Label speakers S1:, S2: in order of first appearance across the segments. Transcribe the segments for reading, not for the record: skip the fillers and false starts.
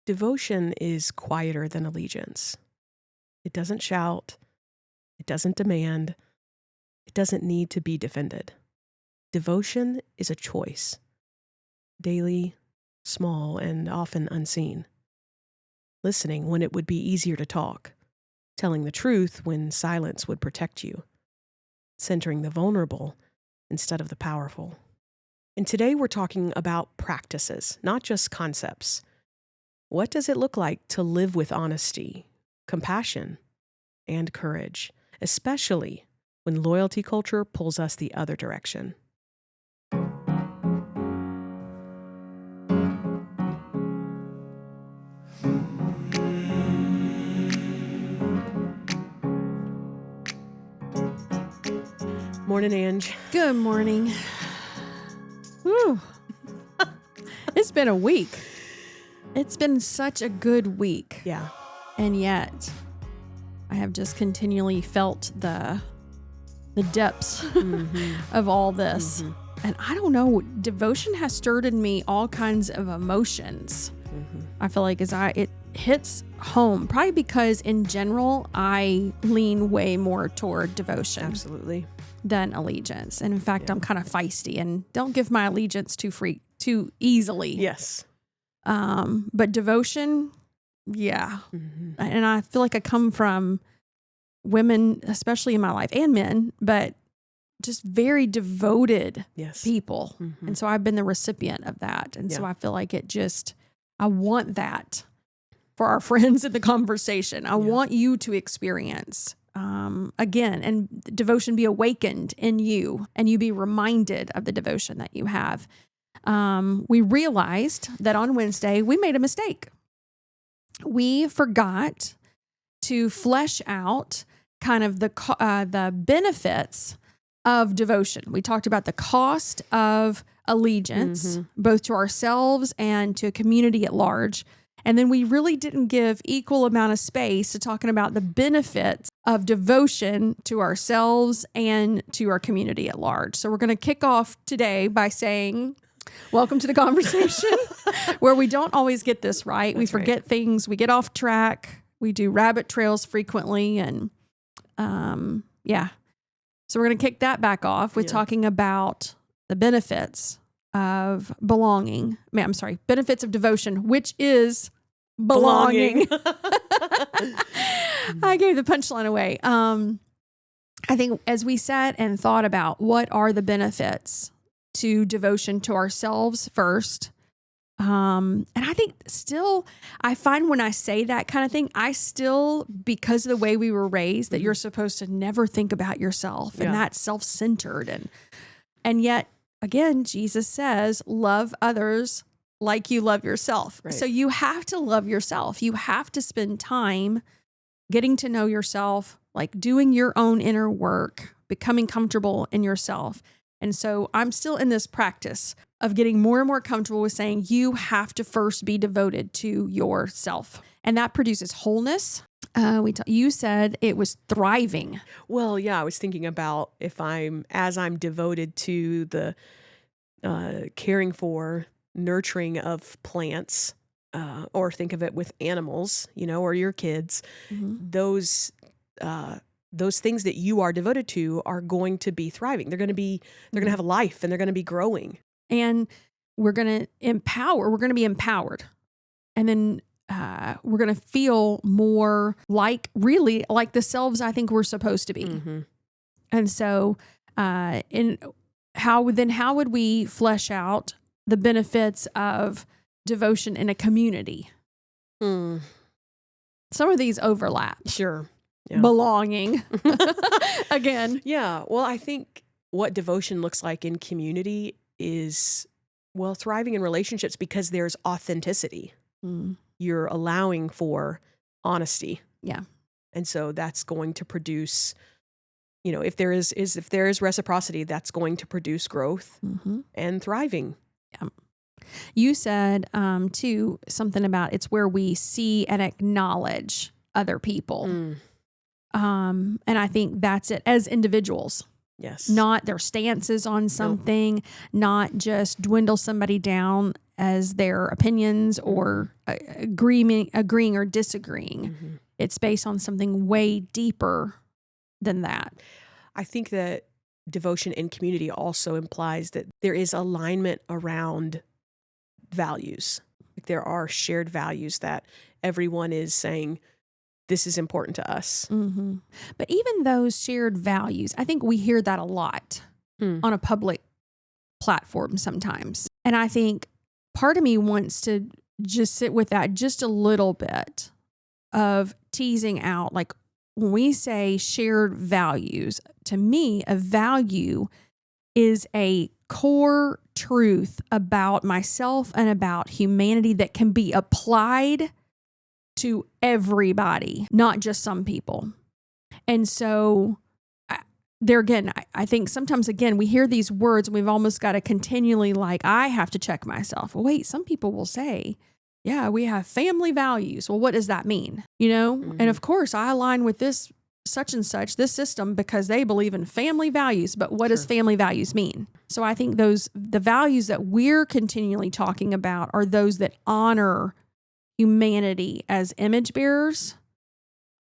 S1: Devotion is quieter than allegiance. It doesn't shout. It doesn't demand. It doesn't need to be defended. Devotion is a choice. Daily, small, and often unseen. Listening when it would be easier to talk. Telling the truth when silence would protect you. Centering the vulnerable instead of the powerful. And today we're talking about practices, not just concepts. What does it look like to live with honesty, compassion, and courage, especially when loyalty culture pulls us the other direction? Morning, Ange.
S2: Good morning. Whew. It's been a week. It's been such a good week.
S1: Yeah.
S2: And yet, I have just continually felt the depths of all this. And I don't know, devotion has stirred in me all kinds of emotions. I feel like it hits home, probably because in general, I lean way more toward devotion.
S1: Absolutely.
S2: Than allegiance. And in fact, I'm kind of feisty and don't give my allegiance too easily.
S1: Yes.
S2: But devotion, yeah. And I feel like I come from women, especially in my life, and men, but just very devoted people. And so I've been the recipient of that. And so I feel like I want that for our friends in the conversation. I want you to experience again, and devotion be awakened in you, and you be reminded of the devotion that you have. We realized that on Wednesday, we made a mistake. We forgot to flesh out kind of the benefits of devotion. We talked about the cost of allegiance, both to ourselves and to a community at large. And then we really didn't give equal amount of space to talking about the benefits of devotion to ourselves and to our community at large. So we're going to kick off today by saying, welcome to the conversation where we don't always get this right. We forget things. We get off track. We do rabbit trails frequently. And so we're going to kick that back off with talking about the benefits of belonging. Benefits of devotion, which is belonging. I gave the punchline away. I think as we sat and thought about what are the benefits to devotion to ourselves first, and I think still, I find when I say that kind of thing, I still, because of the way we were raised, that you're supposed to never think about yourself, and that's self-centered, and yet, again, Jesus says, love others like you love yourself. Right. So you have to love yourself. You have to spend time getting to know yourself, like doing your own inner work, becoming comfortable in yourself. And so I'm still in this practice of getting more and more comfortable with saying you have to first be devoted to yourself. And that produces wholeness. You said it was thriving.
S1: Well, yeah, I was thinking about as I'm devoted to the caring for, nurturing of plants, or think of it with animals, or your kids, those things that you are devoted to are going to be thriving. They're going to have a life, and they're going to be growing. And
S2: we're going to be empowered. And then we're going to feel more really like the selves I think we're supposed to be. And so, how would we flesh out the benefits of devotion in a community? Some of these overlap.
S1: Sure. Yeah.
S2: Belonging. Again.
S1: Yeah. Well, I think what devotion looks like in community is, thriving in relationships because there's authenticity. You're allowing for honesty.
S2: Yeah.
S1: And so that's going to produce, if there is reciprocity, that's going to produce growth and thriving.
S2: Yeah. You said, too, something about it's where we see and acknowledge other people. And I think that's it as individuals.
S1: Yes.
S2: Not their stances on something, not just dwindle somebody down as their opinions or agreeing or disagreeing. It's based on something way deeper than that.
S1: I think that devotion in community also implies that there is alignment around values. Like there are shared values that everyone is saying, this is important to us.
S2: But even those shared values, I think we hear that a lot on a public platform sometimes. And I think part of me wants to just sit with that just a little bit of teasing out, like when we say shared values, to me, a value is a core truth about myself and about humanity that can be applied to everybody, not just some people. And so there again, I think sometimes, again, we hear these words and we've almost got to continually I have to check myself. Well, wait, some people will say, yeah, we have family values. Well, what does that mean? And of course I align with this such and such, this system, because they believe in family values. But what does family values mean? So I think the values that we're continually talking about are those that honor humanity as image bearers,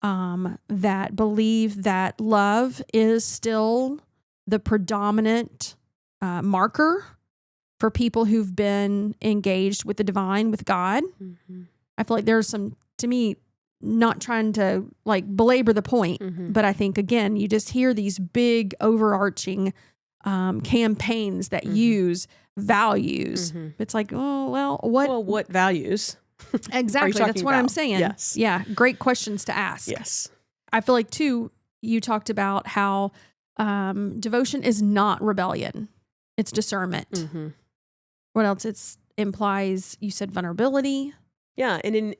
S2: that believe that love is still the predominant marker for people who've been engaged with the divine, with God. I feel like there's some, to me, not trying to belabor the point, but I think, again, you just hear these big overarching campaigns that use values. It's like, oh, well, what?
S1: Well, what values?
S2: Exactly. That's what I'm saying.
S1: Yes.
S2: Yeah. Great questions to ask.
S1: Yes.
S2: I feel like, too, you talked about how devotion is not rebellion. It's discernment. What else? It implies, you said vulnerability.
S1: Yeah. And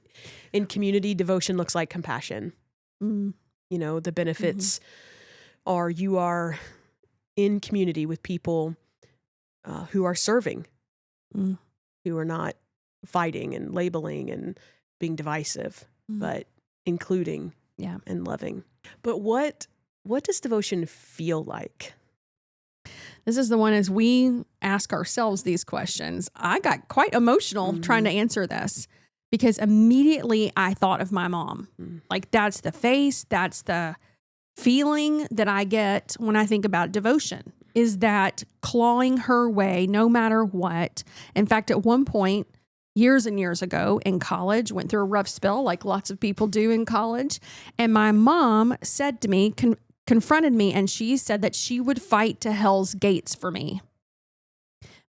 S1: in community, devotion looks like compassion. The benefits are you are in community with people who are serving, who are not fighting and labeling and being divisive, but including and loving. But what does devotion feel like?
S2: This is the one, as we ask ourselves these questions, I got quite emotional trying to answer this, because immediately I thought of my mom. Like, that's the face, that's the feeling that I get when I think about devotion, is that clawing her way no matter what. In fact, at one point, years and years ago in college, went through a rough spell like lots of people do in college. And my mom said to me, confronted me, and she said that she would fight to hell's gates for me.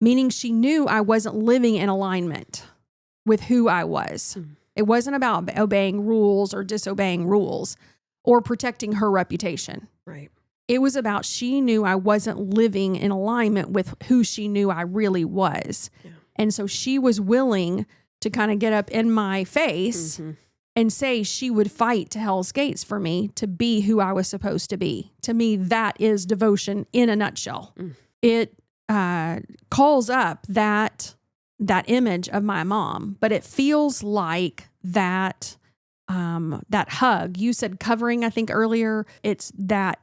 S2: Meaning she knew I wasn't living in alignment with who I was. It wasn't about obeying rules or disobeying rules or protecting her reputation.
S1: Right.
S2: It was about she knew I wasn't living in alignment with who she knew I really was. Yeah. And so she was willing to kind of get up in my face and say she would fight to hell's gates for me to be who I was supposed to be. To me, that is devotion in a nutshell. It calls up that image of my mom, but it feels like that hug. You said covering, I think earlier. It's that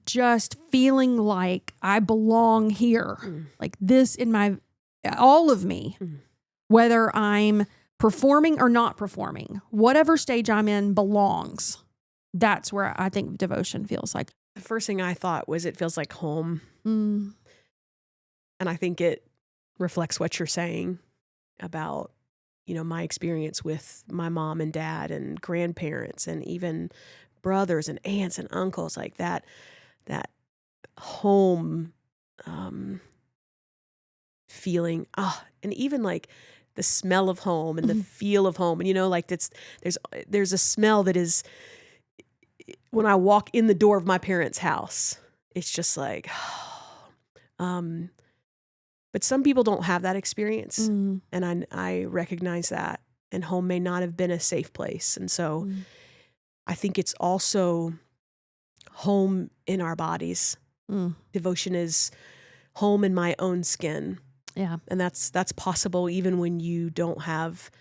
S2: just feeling like I belong here, like this in all of me, whether I'm performing or not performing, whatever stage I'm in belongs. That's where I think devotion feels like.
S1: The first thing I thought was it feels like home. And I think it reflects what you're saying about, my experience with my mom and dad and grandparents and even brothers and aunts and uncles, like that home feeling. And even like the smell of home and the feel of home. And, like there's a smell that is, when I walk in the door of my parents' house, it's just like, but some people don't have that experience. And I recognize that. And home may not have been a safe place. And so I think it's also home in our bodies. Devotion is home in my own skin.
S2: Yeah.
S1: And that's possible even when you don't have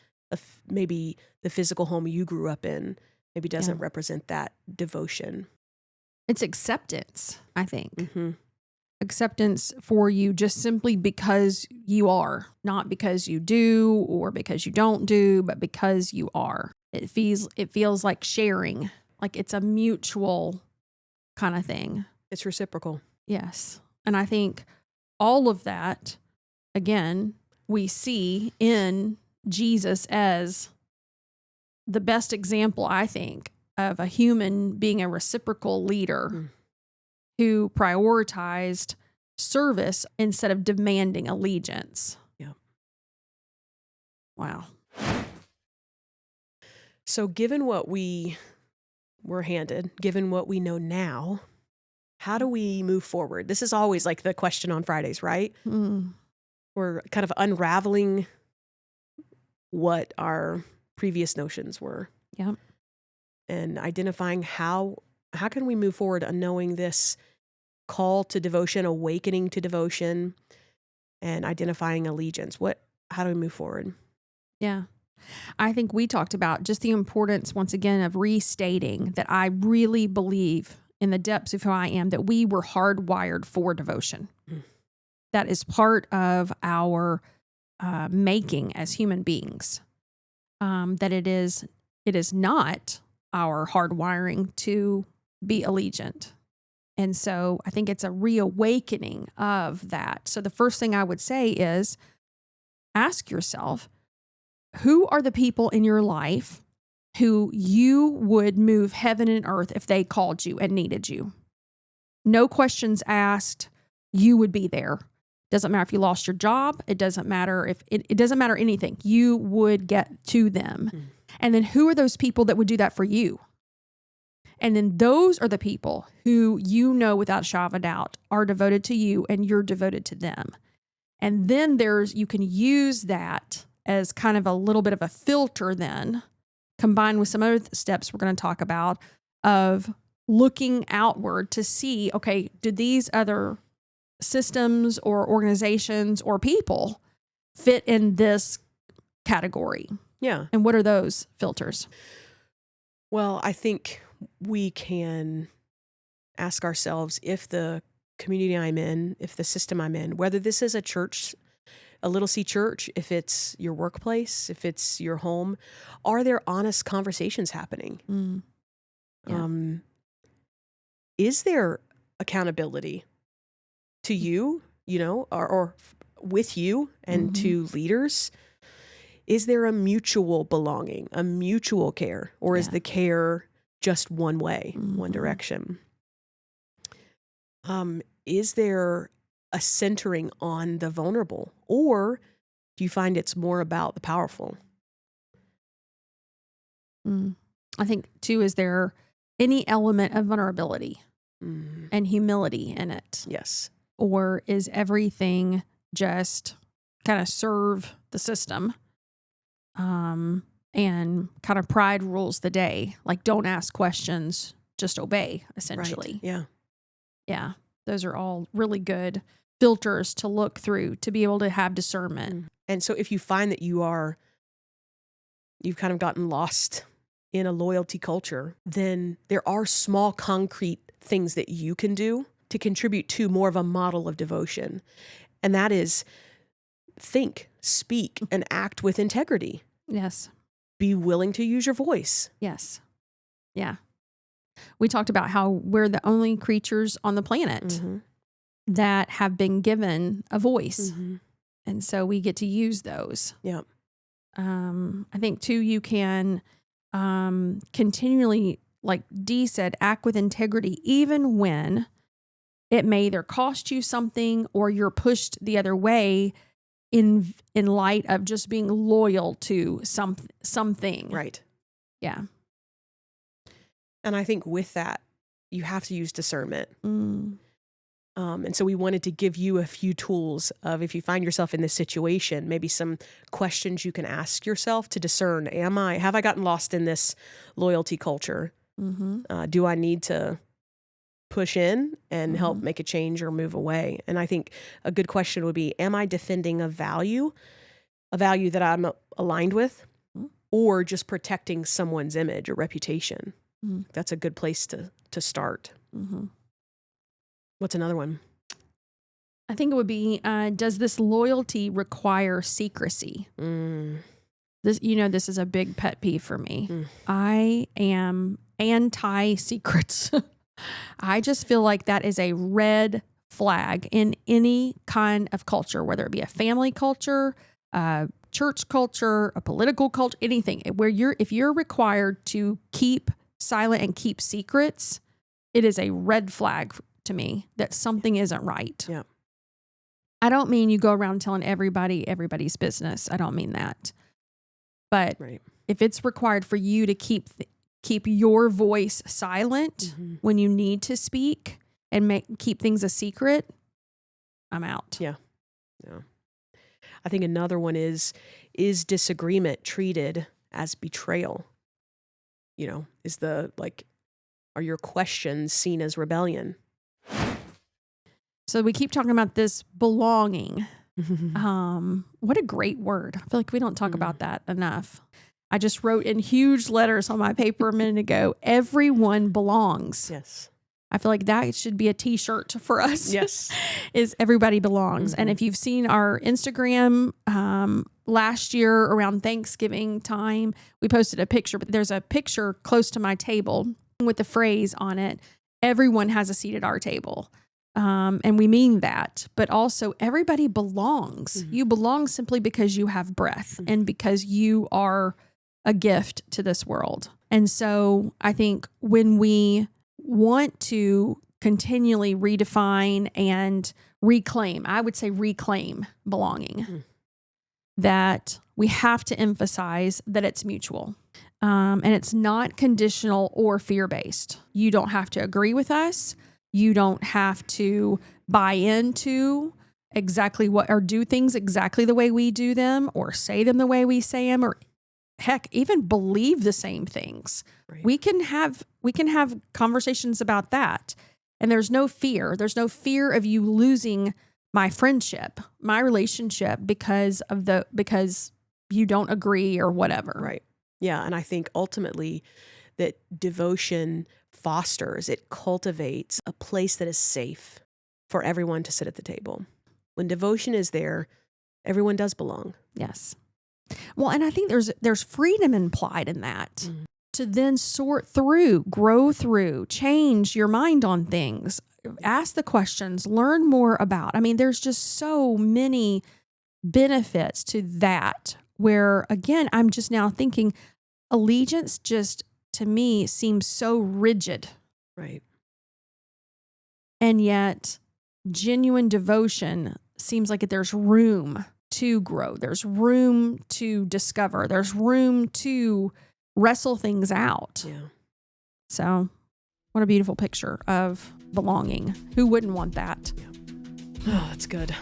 S1: maybe the physical home you grew up in maybe doesn't represent that devotion.
S2: It's acceptance, I think. acceptance for you just simply because you are, not because you do or because you don't do, but because you are. It feels like sharing, like it's a mutual kind of thing.
S1: It's reciprocal.
S2: Yes. And I think all of that, again, we see in Jesus as the best example, I think, of a human being a reciprocal leader who prioritized service instead of demanding allegiance.
S1: Yeah.
S2: Wow.
S1: So given what we were handed, given what we know now, how do we move forward? This is always like the question on Fridays, right? We're kind of unraveling what our previous notions were.
S2: Yeah.
S1: And identifying how can we move forward on knowing this call to devotion, awakening to devotion, and identifying allegiance. How do we move forward?
S2: Yeah. I think we talked about just the importance, once again, of restating that I really believe in the depths of who I am that we were hardwired for devotion. That is part of our making as human beings. That it is not our hardwiring to be allegiant. And so I think it's a reawakening of that. So the first thing I would say is ask yourself, who are the people in your life who you would move heaven and earth if they called you and needed you? No questions asked. You would be there. Doesn't matter if you lost your job. It doesn't matter if it doesn't matter anything. You would get to them. And then who are those people that would do that for you? And then those are the people who you know without a shadow of a doubt are devoted to you and you're devoted to them. And then you can use that as kind of a little bit of a filter then, combined with some other steps we're going to talk about of looking outward to see, okay, do these other systems or organizations or people fit in this category?
S1: Yeah.
S2: And what are those filters?
S1: Well, I think we can ask ourselves if the community I'm in, if the system I'm in, whether this is a church, a little C church, if it's your workplace, if it's your home, are there honest conversations happening?
S2: Yeah.
S1: Is there accountability to you, or with you and to leaders? Is there a mutual belonging, a mutual care, or is the care just one way, one direction? Is there a centering on the vulnerable, or do you find it's more about the powerful?
S2: I think too, is there any element of vulnerability and humility in it?
S1: Yes.
S2: Or is everything just kind of serve the system? And kind of pride rules the day. Like, don't ask questions, just obey, essentially.
S1: Right. Yeah.
S2: Yeah. Those are all really good filters to look through to be able to have discernment.
S1: And so if you find that you've kind of gotten lost in a loyalty culture, then there are small concrete things that you can do to contribute to more of a model of devotion. And that is think, speak, and act with integrity.
S2: Yes.
S1: Be willing to use your voice.
S2: Yes. Yeah. We talked about how we're the only creatures on the planet that have been given a voice. And so we get to use those.
S1: Yeah.
S2: I think too, you can continually, like Dee said, act with integrity, even when it may either cost you something or you're pushed the other way in light of just being loyal to something.
S1: Right.
S2: Yeah.
S1: And I think with that, you have to use discernment. And so we wanted to give you a few tools of, if you find yourself in this situation, maybe some questions you can ask yourself to discern. Have I gotten lost in this loyalty culture? Do I need to push in and help make a change or move away? And I think a good question would be, am I defending a value that I'm aligned with, or just protecting someone's image or reputation? That's a good place to start. What's another one?
S2: I think it would be, does this loyalty require secrecy? This is a big pet peeve for me. I am anti-secrets. I just feel like that is a red flag in any kind of culture, whether it be a family culture, a church culture, a political culture, anything where if you're required to keep silent and keep secrets, it is a red flag to me that something isn't right.
S1: Yeah.
S2: I don't mean you go around telling everybody's business. I don't mean that. But if it's required for you to keep your voice silent when you need to speak and keep things a secret, I'm out.
S1: Yeah. I think another one is disagreement treated as betrayal? Are your questions seen as rebellion?
S2: So we keep talking about this belonging. What a great word. I feel like we don't talk about that enough. I just wrote in huge letters on my paper a minute ago, everyone belongs.
S1: Yes.
S2: I feel like that should be a t-shirt for us.
S1: Yes.
S2: Is everybody belongs. And if you've seen our Instagram last year around Thanksgiving time, we posted a picture, but there's a picture close to my table with the phrase on it, everyone has a seat at our table. And we mean that, but also everybody belongs. You belong simply because you have breath and because you are a gift to this world. And so I think when we want to continually redefine and reclaim, I would say reclaim belonging, that we have to emphasize that it's mutual. And it's not conditional or fear-based. You don't have to agree with us. You don't have to buy into exactly what, or do things exactly the way we do them, or say them the way we say them, or heck, even believe the same things. Right. We can have conversations about that. And there's no fear. There's no fear of you losing my friendship, my relationship because you don't agree or whatever.
S1: Right. Yeah. And I think ultimately that devotion fosters, it cultivates a place that is safe for everyone to sit at the table. When devotion is there, everyone does belong.
S2: Yes. Well, and I think there's freedom implied in that to then sort through, grow through, change your mind on things, ask the questions, learn more about. I mean, there's just so many benefits to that where, again, I'm just now thinking allegiance just, to me, seems so rigid.
S1: Right.
S2: And yet genuine devotion seems like there's room to grow. There's room to discover. There's room to wrestle things out.
S1: Yeah.
S2: So what a beautiful picture of belonging. Who wouldn't want that?
S1: Yeah. Oh, that's good.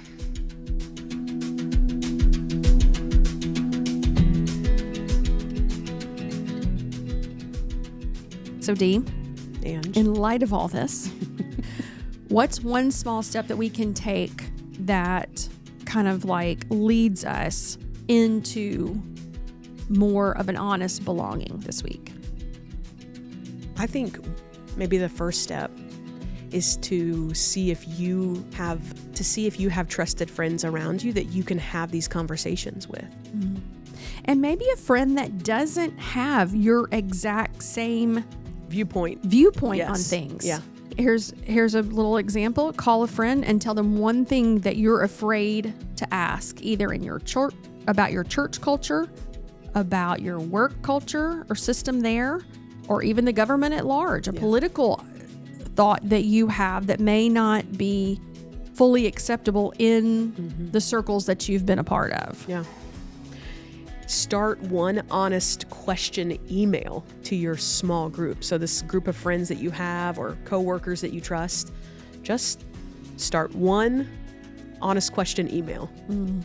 S2: So Dee,
S1: and
S2: in light of all this, what's one small step that we can take that kind of like leads us into more of an honest belonging this week?
S1: I think maybe the first step is to see if you have trusted friends around you that you can have these conversations with.
S2: Mm-hmm. And maybe a friend that doesn't have your exact same viewpoint
S1: yes.
S2: on things.
S1: Yeah.
S2: Here's a little example. Call a friend and tell them one thing that you're afraid to ask, either in your church, about your church culture, about your work culture or system there, or even the government at large, a political thought that you have that may not be fully acceptable in the circles that you've been a part of.
S1: Yeah. Start one honest question email to your small group. So this group of friends that you have or coworkers that you trust, just start one honest question email.
S2: And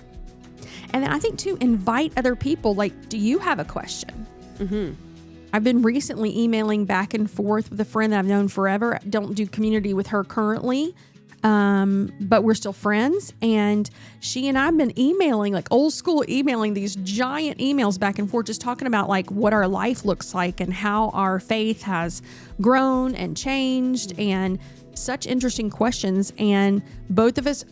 S2: then I think too, invite other people. Like, do you have a question? I've been recently emailing back and forth with a friend that I've known forever. I don't do community with her currently. But we're still friends, and she and I have been emailing, like old school emailing, these giant emails back and forth, just talking about like what our life looks like and how our faith has grown and changed, and such interesting questions. And both of us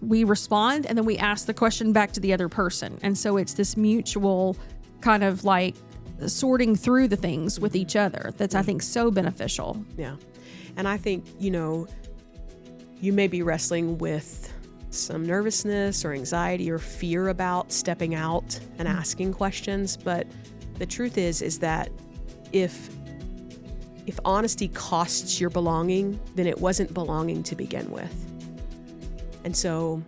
S2: we respond, and then we ask the question back to the other person. And so it's this mutual kind of like sorting through the things with each other that's, I think, so beneficial.
S1: Yeah. And I think, you may be wrestling with some nervousness or anxiety or fear about stepping out and asking questions. But the truth is that if honesty costs your belonging, then it wasn't belonging to begin with. And so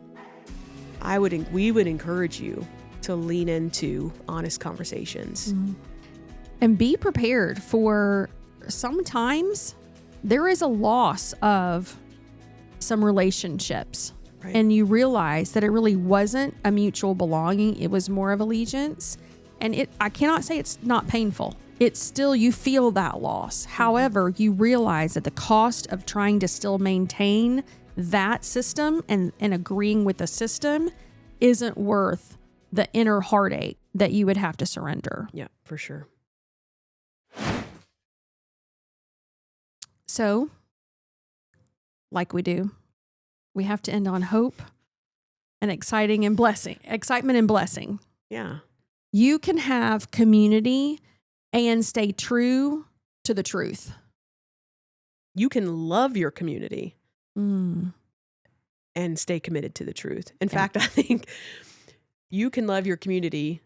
S1: we would encourage you to lean into honest conversations.
S2: Mm-hmm. And be prepared for sometimes there is a loss of some relationships. Right. And you realize that it really wasn't a mutual belonging. It was more of allegiance. And I cannot say it's not painful. It's still, you feel that loss. However, you realize that the cost of trying to still maintain that system and agreeing with the system isn't worth the inner heartache that you would have to surrender.
S1: Yeah, for sure.
S2: So, like we do, we have to end on hope and excitement and blessing.
S1: Yeah.
S2: You can have community and stay true to the truth.
S1: You can love your community and stay committed to the truth. In fact, I think you can love your community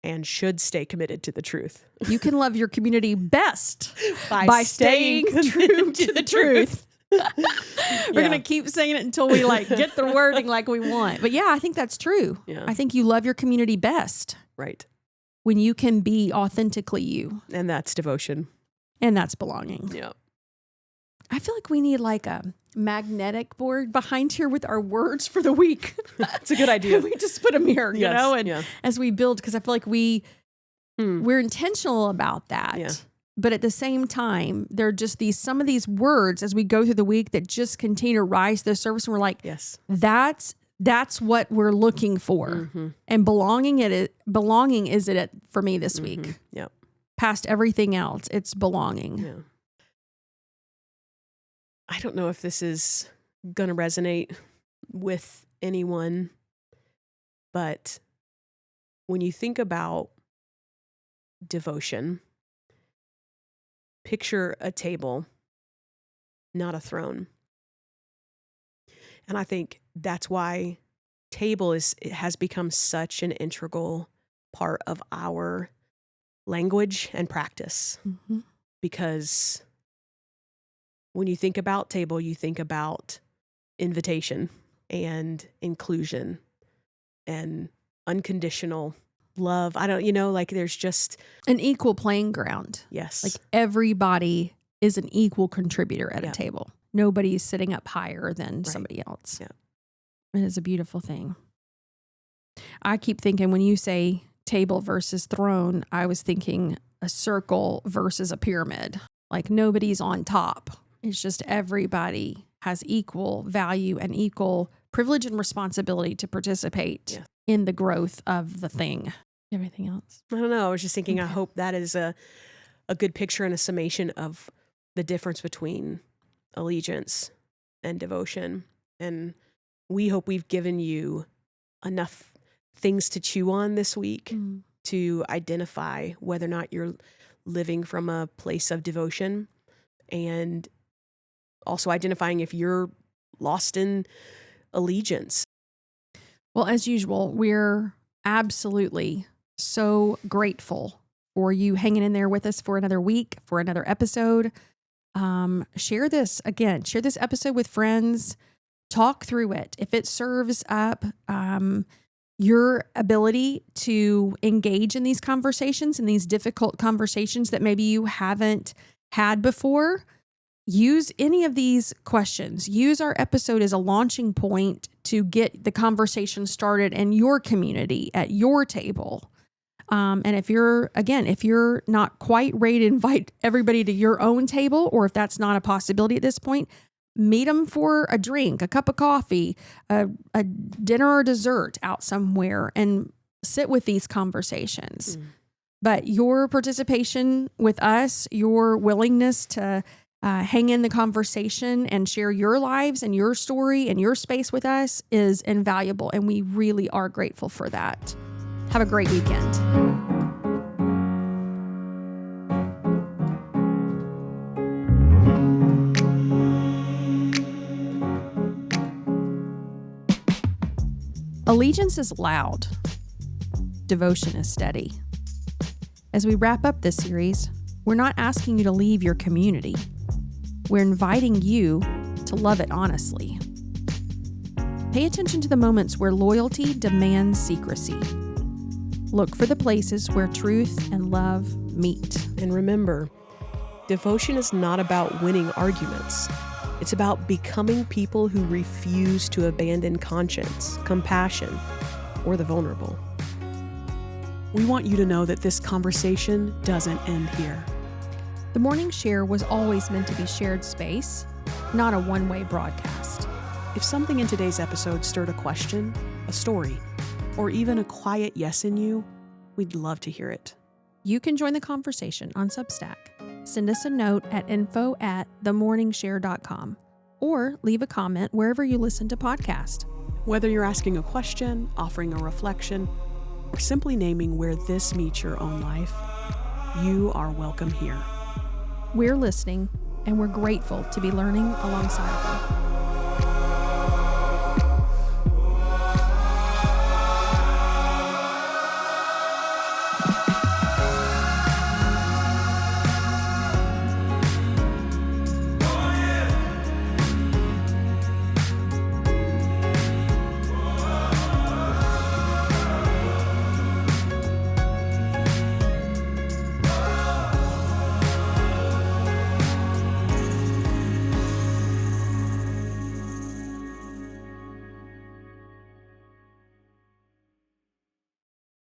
S1: and should stay committed to the truth.
S2: You can love your community best
S1: by staying
S2: true to the truth. We're going to keep saying it until we get the wording like we want. But yeah, I think that's true.
S1: Yeah.
S2: I think you love your community best.
S1: Right.
S2: When you can be authentically you.
S1: And that's devotion.
S2: And that's belonging.
S1: Yeah.
S2: I feel like we need a magnetic board behind here with our words for the week.
S1: That's a good idea.
S2: We just put them here,
S1: and
S2: as we build, because I feel like we're intentional about that.
S1: Yeah.
S2: But at the same time, there are just some of these words as we go through the week that just continue to rise to the surface. And we're like,
S1: yes,
S2: that's what we're looking for.
S1: Mm-hmm.
S2: And belonging is it for me this week.
S1: Yep.
S2: Past everything else, it's belonging.
S1: Yeah. I don't know if this is going to resonate with anyone, but when you think about devotion, picture a table, not a throne. And I think that's why it has become such an integral part of our language and practice.
S2: Mm-hmm.
S1: Because when you think about table, you think about invitation and inclusion and unconditional love. There's just
S2: an equal playing ground.
S1: Yes.
S2: Everybody is an equal contributor at a table. Nobody's sitting up higher than somebody else.
S1: Yeah.
S2: It is a beautiful thing. I keep thinking when you say table versus throne, I was thinking a circle versus a pyramid. Nobody's on top. It's just everybody has equal value and equal privilege and responsibility to participate in the growth of the thing. Everything else?
S1: I don't know. I was just thinking, I hope that is a good picture and a summation of the difference between allegiance and devotion. And we hope we've given you enough things to chew on this week to identify whether or not you're living from a place of devotion, and also identifying if you're lost in allegiance.
S2: Well, as usual, we're absolutely so grateful for you hanging in there with us for another week, for another episode. Share this episode with friends. Talk through it. If it serves up your ability to engage in these conversations, in these difficult conversations that maybe you haven't had before, use any of these questions. Use our episode as a launching point to get the conversation started in your community, at your table. And if you're not quite ready to invite everybody to your own table, or if that's not a possibility at this point, meet them for a drink, a cup of coffee, a dinner or dessert out somewhere, and sit with these conversations. But your participation with us, your willingness to hang in the conversation and share your lives and your story and your space with us is invaluable. And we really are grateful for that. Have a great weekend. Allegiance is loud. Devotion is steady. As we wrap up this series, we're not asking you to leave your community. We're inviting you to love it honestly. Pay attention to the moments where loyalty demands secrecy. Look for the places where truth and love meet.
S1: And remember, devotion is not about winning arguments. It's about becoming people who refuse to abandon conscience, compassion, or the vulnerable. We want you to know that this conversation doesn't end here.
S2: The Morning Share was always meant to be shared space, not a one-way broadcast.
S1: If something in today's episode stirred a question, a story, or even a quiet yes in you, we'd love to hear it.
S2: You can join the conversation on Substack. Send us a note at info@themorningshare.com or leave a comment wherever you listen to podcasts.
S1: Whether you're asking a question, offering a reflection, or simply naming where this meets your own life, you are welcome here.
S2: We're listening, and we're grateful to be learning alongside of you.